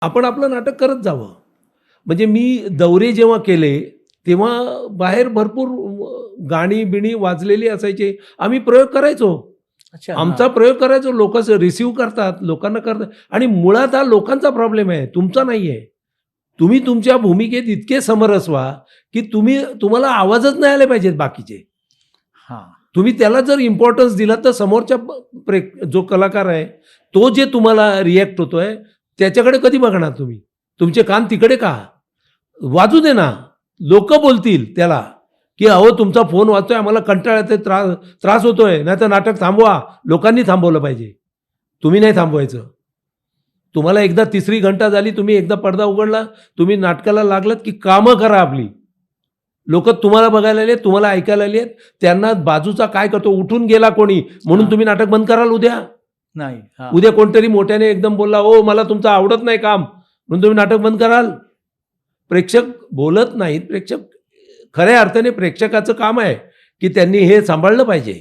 आपण आपलं नाटक करत जावं. म्हणजे मी दौरे जेव्हा केले, तेव्हा बाहेर भरपूर गाणी-बिणी वाजलेली असायची. आम्ही प्रयोग करायचो. अच्छा. आमचा हां. प्रयोग करायचो. लोकं रिसीव्ह करतात, लोकांना करतात आणि मुळात हा लोकांचा प्रॉब्लेम आहे, तुमचा नाहीये. तुम्ही तुमच्या भूमिकेत इतके समरस व्हा, की तुम्हाला आवाजच नाही आले पाहिजेत बाकीचे. हां. तुम्ही त्याला जर इम्पोर्टन्स दिला तर समोरच्या जो कलाकार आहे, तो जे तुम्हाला रिएक्ट होतोय, त्याच्याकडे कधी बघणार तुम्ही? तुमचे कान तिकडे का? वाजू दे ना. लोकं बोलतील त्याला, की "अहो तुमचा फोन वाजतोय, आम्हाला कंटाळा येतोय, त्रास होतोय, नाहीतर नाटक थांबवा." लोकांनी थांबवलं पाहिजे. तुम्ही नाही थांबवायचं. तुम्हाला एकदा तिसरी घंटा झाली, तुम्ही एकदा पडदा उघडला, तुम्ही नाटकाला लागलात, की कामं करा आपली. लोकं तुम्हाला बघायला आलेत, तुम्हाला ऐकायला आलेत. त्यांना बाजूचा काय करतो, उठून गेला कोणी म्हणून हां. तुम्ही नाटक बंद कराल उद्या? नाही. हां. उद्या कोणतरी मोठ्याने एकदम बोलला, "ओ मला तुमचं आवडत नाही काम." म्हणून तुम्ही नाटक बंद कराल? प्रेक्षक बोलत नाहीत. खऱ्या अर्थाने प्रेक्षकाचं काम आहे, की त्यांनी हे सांभाळलं पाहिजे.